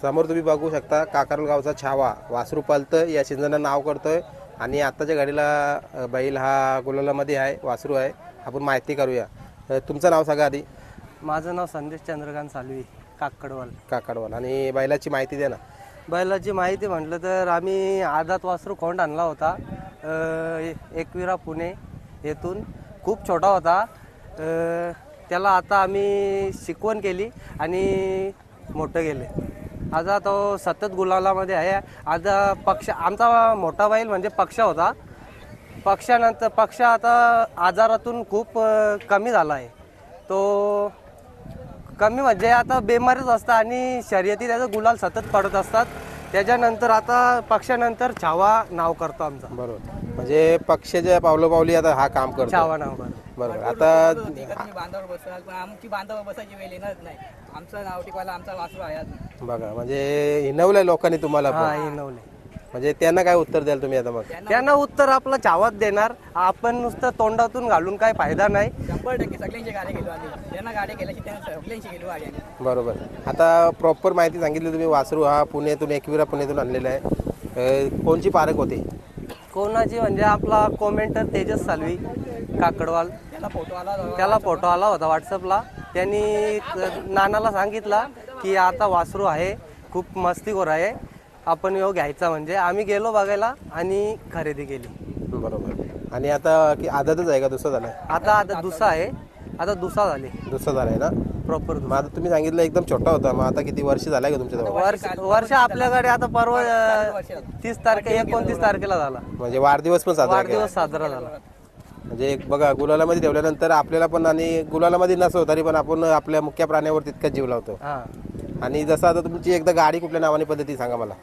समोर तुम्ही बघू शकता काकारल गावचा छावा वासरू पलतं या सीझनला नाव करतोय आणि आत्ताच्या गाडीला बैल हा गुलालामध्ये आहे, वासरू आहे. आपण माहिती करूया. तुमचं नाव सांगा आधी. माझं नाव संदेश चंद्रकांत सालवी, काकडवाल. आणि बैलाची माहिती द्या ना. बैलाची माहिती म्हटलं तर आम्ही आदात वासरू खोंड आणला होता, एकविरा पुणे येथून. खूप छोटा होता. त्याला आता आम्ही शिकवण केली आणि मोठं गेले. आता तो सतत गुलालामध्ये आहे. आता पक्ष आमचा मोठा बैल म्हणजे पक्ष होता. पक्ष आता आजारातून खूप कमी झाला आहे. तो कमी म्हणजे आता बेमारीच असतात आणि शर्यती त्याचं गुलाल सतत पडत असतात. त्याच्यानंतर आता पक्षानंतर छावा नाव करतो आमचा. बरोबर, म्हणजे पक्षाच्या पावलोपावली आता हा काम करतो. छावा नाव करतो. बरोबर. आता बांधावर बसाल पण आमची बांधावर बसायची वेळ येणार नाही. आमचं नाव टिकवायला आमचा वासरू आहे. बघा, म्हणजे हिनवलंय लोकांनी तुम्हाला हा, पण. हिनवले. म्हणजे त्यांना काय उत्तर द्याल तुम्ही आता? मग त्यांना उत्तर आपलं छावाच देणार. आपण नुसतं तोंडातून घालून काय फायदा नाही. 100% सगळ्यांची गाडी गेलो आधी. ज्यांना गाडी गेल्याची त्यांना सगळ्यांची गेलो आधी. बरोबर. आता प्रॉपर माहिती सांगितली तुम्ही. वासरू हा पुण्यातून, एकविरा पुण्यातून आणलेला आहे. कोणची पारख होती? कोणाची म्हणजे आपला कॉमेंटर तेजस सालवी काकडवाल. त्याला फोटो आला होता व्हॉट्सअपला. त्यांनी नानाला सांगितला की आता वासरू आहे, खूप मस्तीखोर आहे, आपण येऊ घ्यायचा. म्हणजे आम्ही गेलो बघायला आणि खरेदी केली. बरोबर. आणि आता की आदतच आहे का दुसरा झालाय? आता दुसरा आहे. आता दुसरा झालाय ना प्रॉपर. मग आता तुम्ही सांगितलं एकदम छोटा होता. मग आता किती वर्ष झालाय का तुमच्या? वर्ष आपल्याकडे आता परवा 29 तारखेला झाला. म्हणजे वाढदिवस पण साजरा झाला. म्हणजे बघा, गुलालामध्ये ठेवल्यानंतर आपल्याला पण, आणि गुलालामध्ये नसो तरी पण आपण आपल्या मुख्य प्राण्यावर तितकाच जीव लावतो. आणि जसं आता तुमची एकदा गाडी कुठल्या नावाने पद्धती सांगा मला.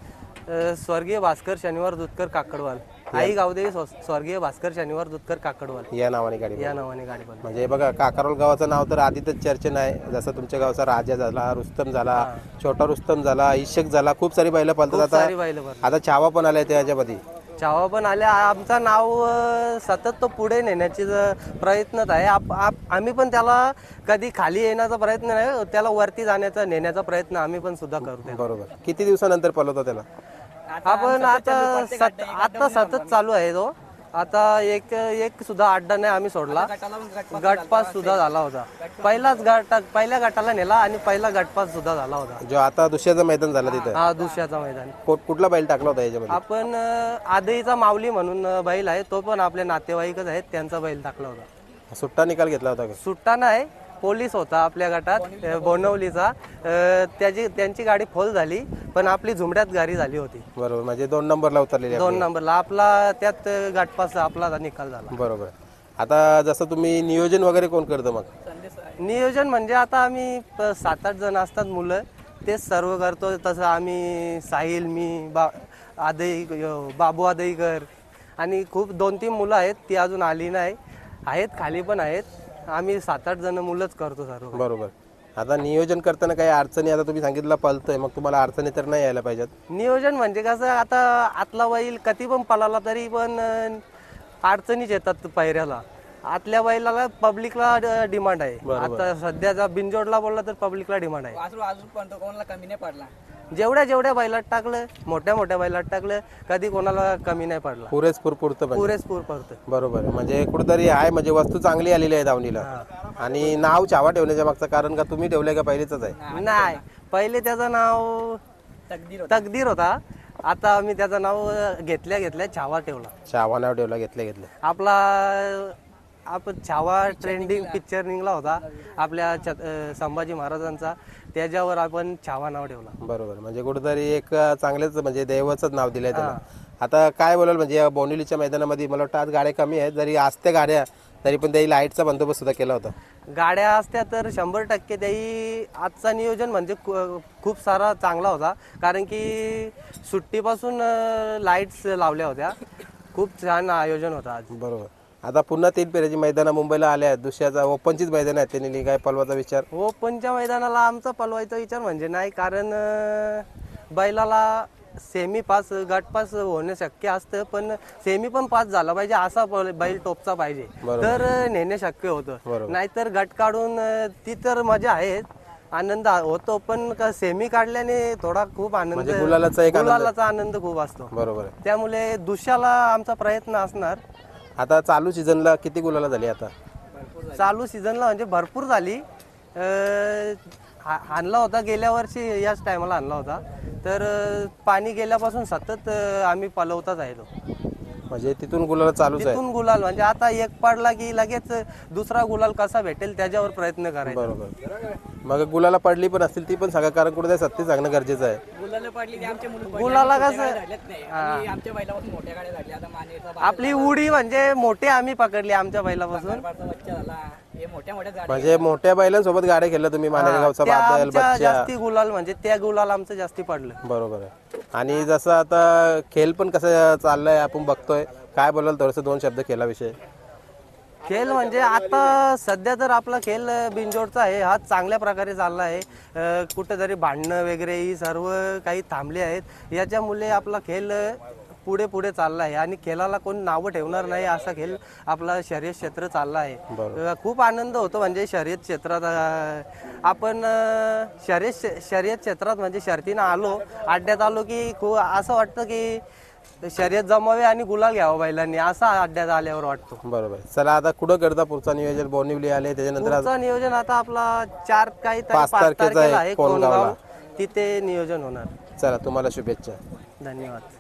स्वर्गीय भास्कर शनिवार दुधकर काकडवाल. आई गावदेवी स्वर्गीय भास्कर शनिवार दुधकर काकडवाल या नावाने गाडी म्हणजे बघा, काकारवाल गावाचं नाव तर आधी तर चर्चेन आहे. जसं तुमच्या गावचा राजा झाला, रुस्तम झाला, छोटा रुस्तम झाला, इशक झाला, खूप सारी बैलं पालतात. आता छावा पण आलाय त्याच्यामध्ये. छावा पण आल्या. आमचं नाव सतत तो पुढे नेण्याची प्रयत्नच आहे. आम्ही पण त्याला कधी खाली येण्याचा प्रयत्न नाही, त्याला वरती जाण्याचा नेण्याचा प्रयत्न आम्ही पण सुद्धा करतो. बरोबर. किती दिवसानंतर पळवतो त्याला आपण? आता सतत चालू आहे तो. आता एक सुद्धा अड्डा नाही आम्ही सोडला. गटपास सुद्धा झाला होता. पहिल्या गटाला नेला आणि पहिला गटपास सुद्धा झाला होता. जो आता दुसऱ्याचं मैदान झालं तिथे. हा, दुसऱ्याचा मैदान. कुठला बैल टाकला होता याच्यामध्ये? आपण आदईचा माऊली म्हणून बैल आहे, तो पण आपले नातेवाईकच आहेत, त्यांचा बैल टाकला होता. सुट्टा निकाल घेतला होता का? सुट्टा नाही, पोलीस होता आपल्या गटात बोनवलीचा. त्यांची गाडी फोल झाली पण आपली झुमड्यात गाडी झाली होती. बरोबर. म्हणजे 2 नंबरला उतरलेली. 2 नंबरला आपला त्यात गटपास आपला निकाल झाला. बरोबर. आता जसं तुम्ही नियोजन वगैरे कोण करतं मग? नियोजन म्हणजे आता आम्ही 7-8 जण असतात मुलं, तेच सर्व करतो. तसं आम्ही साहिल, मी, बाबू आदईकर आणि खूप 2-3 मुलं आहेत, ती अजून आली नाही, आहेत खाली पण आहेत. आम्ही 7-8 जण मुलंच करतो सर्व. बरोबर. आता नियोजन करताना काही अडचणी, आता तुम्ही सांगितलं पळतोय, मग तुम्हाला अडचणी तर नाही यायला पाहिजेत? नियोजन म्हणजे कसं, आता आतला बैल कधी पण पळाला तरी पण अडचणीच येतात पायऱ्याला. आतल्या बैलाला पब्लिकला डिमांड आहे. आता सध्याचा बिनजोडला बोलला तर पब्लिकला डिमांड आहे. कोणाला कमी नाही पडला. जेवढ्या बैलात टाकलं, मोठ्या बैलात टाकलं, कधी कोणाला कमी नाही पडला. पुरेपूर पुरतं. पुरेपूर पडतं. बरोबर. म्हणजे कुठेतरी आहे, म्हणजे वस्तू चांगली आलेली आहे दावणीला. आणि नाव छावा ठेवण्याच्या मागचं कारण का तुम्ही ठेवलंय का पहिलेच आहे? नाही, पहिले त्याचं नाव तकदीर होता. आता आम्ही त्याचं नाव घेतल्या छावा ठेवला. छावा नाव ठेवला घेतल्या. आपला आपण छावा ट्रेंडिंग पिक्चर निघला होता आपल्या संभाजी महाराजांचा, त्याच्यावर आपण छावा नाव ठेवला. बरोबर. म्हणजे कुठेतरी एक चांगलेच म्हणजे देवाचंच नाव दिलंय त्याला. आता काय बोलाल, म्हणजे या बोनिवलीच्या मैदानामध्ये मला वाटतं आज गाड्या कमी आहेत, जरी असत्या गाड्या तरी पण त्याही लाईटचा बंदोबस्त सुद्धा केला होता. गाड्या असत्या तर 100% त्याही आजचा नियोजन म्हणजे खूप सारा चांगला होता. कारण की सुट्टीपासून लाईट्स लावल्या होत्या. खूप छान आयोजन होतं आज. बरोबर. आता पुन्हा 3 फेऱ्याची मैदानं मुंबईला आल्या आहेत. दुसऱ्याचा ओपनचीच मैदान आहेत. त्यांनी काय पलवाचा विचार? ओपनच्या मैदानाला आमचा पलवायचा विचार म्हणजे नाही, कारण बैलाला सेमी पास गट पास होणे शक्य असतं, पण सेमी पण पास झाला पाहिजे असा बैल टोपचा पाहिजे तर नेणे शक्य होतं. नाहीतर गट काढून ती तर मजा आहे, आनंद होतो, पण सेमी काढल्याने थोडा खूप आनंद, म्हणजे गुलालाचा एक आनंद. गुलालाचा आनंद खूप असतो. बरोबर आहे. त्यामुळे दुसऱ्याला आमचा प्रयत्न असणार. आता चालू सीझनला किती गुलाला झाली आता? चालू सीझनला म्हणजे भरपूर झाली. आणला होता गेल्या वर्षी याच टायमाला आणला होता, तर पाणी गेल्यापासून सतत आम्ही पलवताच आहे तो. म्हणजे तिथून गुलाला चालूच आहे. तिथून गुलाल म्हणजे आता एक पडला की लगेच दुसरा गुलाल कसा भेटेल त्याच्यावर प्रयत्न करायचा. बरोबर. मग गुलाला पडली पण असतील ती पण सांगा, कारण कुठे सत्य सांगणं गरजेचं आहे. गुलाला पडली की आमचे मुलं गुलाला कसं झालेत नाही आणि आमच्या बैलापासून मोठ्या गाड्या झाल्या. आता मानेचा आपली उडी म्हणजे मोठे आम्ही पकडली आमच्या बैलापासून. बच्चा झाला, हे मोठ्या मोठ्या गाड्या. म्हणजे मोठ्या बैलांसोबत गाड्या खेळल्या तुम्ही, मानेगावचा त्या बादल, आमच्या बच्चा. जास्ती गुलाल म्हणजे त्या गुलाल आमचं जास्ती पडलं. बरोबर आहे. आणि जसं आता खेळ पण कसं चाललंय आपण बघतोय, काय बोलाल थोडंसं 2 शब्द खेळाविषयी? खेळ म्हणजे आता सध्या तर आपला खेळ बिनजोडचा आहे, हा चांगल्या प्रकारे चालला आहे. कुठेतरी भांडणं वगैरे ही सर्व काही थांबले आहेत. याच्यामुळे आपला खेळ पुढे पुढे चालला आहे आणि खेळाला कोण नावं ठेवणार नाही असा खेळ आपला शर्यत क्षेत्र चालला आहे. खूप आनंद होतो म्हणजे शर्यत क्षेत्रात आपण शर्यत क्षेत्रात म्हणजे शर्तीनं आलो, अड्ड्यात आलो की खूप असं वाटतं की शर्यत जमावे आणि गुलाल घ्यावं बैलांनी, असा अड्ड्यात आल्यावर वाटतो. बरोबर. चला आता कुठं करता पुढचा नियोजन? बोनिवली आले, त्याच्यानंतर पुढचं नियोजन आता आपला 4 काही 5 तारखेचा तारखेला आहे आहे कोणगावला. कोणगाव, तिथे नियोजन होणार. चला तुम्हाला शुभेच्छा. धन्यवाद.